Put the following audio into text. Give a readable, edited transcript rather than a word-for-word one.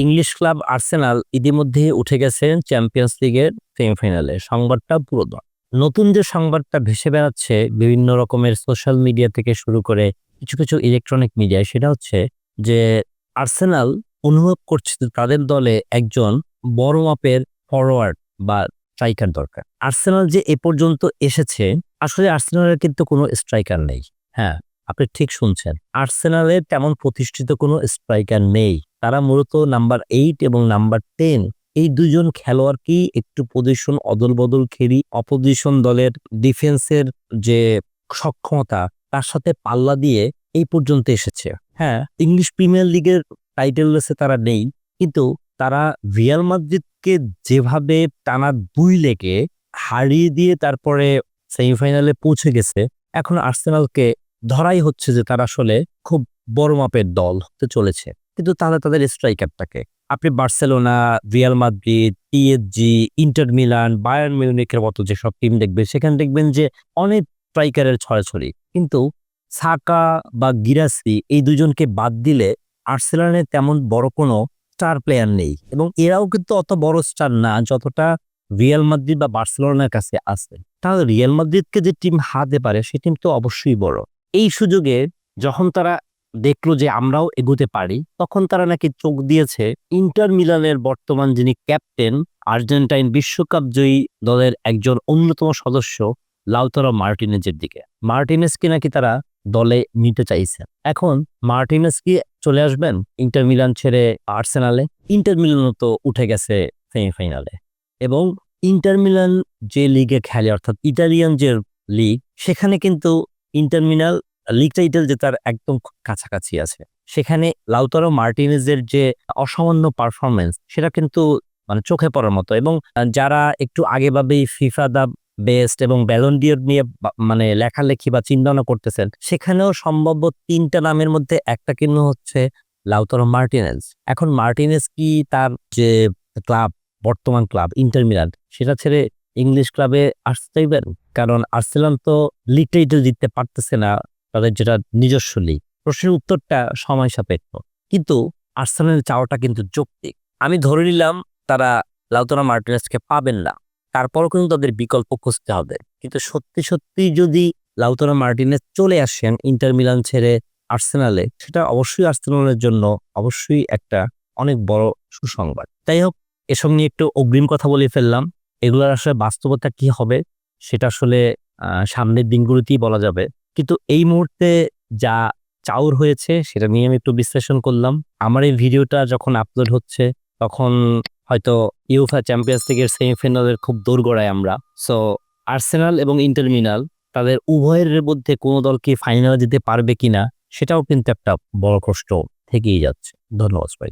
English club Arsenal ইতিমধ্যে উঠে গেছে চ্যাম্পিয়ন্স লিগের সেমিফাইনালে। সংবাদটা পুরোদম। নতুন যে সংবাদটা ভেসে বেড়াচ্ছে বিভিন্ন রকমের সোশ্যাল মিডিয়া থেকে শুরু করে কিছু ইলেকট্রনিক মিডিয়ায়, সেটা হচ্ছে যে আর্সেনাল অনুভব করছে যে তাদের দলে একজন বড় মাপের ফরওয়ার্ড বা স্ট্রাইকার দরকার। আর্সেনাল যে এ পর্যন্ত এসেছে, আসলে আর্সেনালের কিন্তু কোনো স্ট্রাইকার নেই। হ্যাঁ, আপনি ঠিক শুনছেন, আর্সেনালের তেমন প্রতিষ্ঠিত কোনো স্ট্রাইকার নেই। তারা মূলত নাম্বার 8 এবং নাম্বার 10 এই দুজন খেলোয়াড়কেই একটু পজিশন অদল বদল খেলি অপোজিশন দলের ডিফেন্সের যে সক্ষমতা তার সাথে পাল্লা দিয়ে এই পর্যন্ত এসেছে। হ্যাঁ, ইংলিশ প্রিমিয়ার লিগের টাইটেল রেসে তারা নেই, কিন্তু তারা রিয়াল মাদ্রিদকে যেভাবে টানা 2 লেগে হারিয়ে দিয়ে তারপরে সেমিফাইনালে পৌঁছে গেছে, এখন আর্সেনালকে ধরাই হচ্ছে যে তারা আসলে খুব বড় মাপের দল হতে চলেছে। কিন্তু তাহলে তাদের স্ট্রাইকারটাকে আপনি Barcelona, Real Madrid, PSG, Inter Milan, Bayern মিউনিখের মতো যেসব টিম দেখবেন, সেখানে দেখবেন যে অনেক স্ট্রাইকারের ছড়াছড়ি। কিন্তু সাকা বা গিরাসি এই দুজনকে বাদ দিলে আর্সেনালে তেমন বড় কোনো স্টার প্লেয়ার নেই, এবং এরাও কিন্তু অত বড় স্টার না যতটা রিয়াল মাদ্রিদ বা বার্সেলোনার কাছে আছে। তাহলে রিয়াল মাদ্রিদকে যে টিম হারাতে পারে সে টিম তো অবশ্যই বড়। এই সুযোগে যখন তারা দেখলো যে আমরাও এগোতে পারি, তখন তারা নাকি চোখ দিয়েছে ইন্টার মিলানের বর্তমান যিনি ক্যাপ্টেন, আর্জেন্টাইন বিশ্বকাপ জয়ী দলের একজন অন্যতম সদস্য লাউতারো মার্টিনেজের দিকে। মার্টিনেজকে নাকি তারা দলে নিতে চাইছে। এখন মার্টিনেজ কি চলে আসবেন ইন্টার মিলান ছেড়ে আর্সেনালে? ইন্টার মিলানও তো উঠে গেছে সেমিফাইনালে, এবং ইন্টার মিলান যে লিগে খেলে অর্থাৎ ইটালিয়ান যে লিগ, সেখানে কিন্তু ইন্টার মিলান লিগ টাইটেল জেতার একদম কাছাকাছি আছে। সেখানে লাউতারো মার্টিনেজের যে অসামান্য পারফরমেন্স সেটা কিন্তু মানে চোখে পড়ার মতো, এবং যারা একটু আগে ভাবেই ফিফা দা বেস্ট এবং ব্যালন ডিওর নিয়ে মানে লেখালেখি বা চিন্তাভাবনা করতেছেন, সেখানেও সম্ভাব্য 3টা নামের মধ্যে একটা কিন্তু হচ্ছে লাউতারো মার্টিনেজ। এখন মার্টিনেজ কি তার যে ক্লাব, বর্তমান ক্লাব ইন্টার মিলান, সেটা ছেড়ে ইংলিশ ক্লাবে আসতে চাইবেন? কারণ আর্সেনাল তো লিগ টাইটেল জিততে পারতেছে না, তাদের যেটা নিজস্ব লিগ। প্রশ্নের উত্তরটা সময় সাপেক্ষ, কিন্তু আর্সেনালের চাওয়াটা কিন্তু যৌক্তিক। আমি ধরে নিলাম তারা লাউতারো মার্টিনেজকে পাবেন না, তারপরও কিন্তু তাদের বিকল্প খুঁজতে হবে। কিন্তু সত্যি যদি লাউতারো মার্টিনেজ চলে আসেন ইন্টার মিলান ছেড়ে আর্সেনালে, সেটা অবশ্যই আর্সেনালের জন্য অবশ্যই একটা অনেক বড় সুসংবাদ। তাই হোক, এসব নিয়ে একটু অগ্রিম কথা বলে ফেললাম। এগুলোর আসলে বাস্তবতা কি হবে সেটা আসলে সামনের দিনগুলোতেই বলা যাবে। কিন্তু এই মুহূর্তে যা চাউর হয়েছে সেটা নিয়ে আমি একটু বিশ্লেষণ করলাম। আমার এই ভিডিওটা যখন আপলোড হচ্ছে তখন হয়তো ইউফা চ্যাম্পিয়ন্স লিগের সেমিফাইনালের খুব দোরগোড়ায় আমরা। সো আর্সেনাল এবং ইন্টার মিলান তাদের উভয়ের মধ্যে কোনো দল কি ফাইনালে যেতে পারবে কিনা সেটাও কিন্তু একটা বড় প্রশ্ন থেকেই যাচ্ছে। ধন্যবাদ ভাই।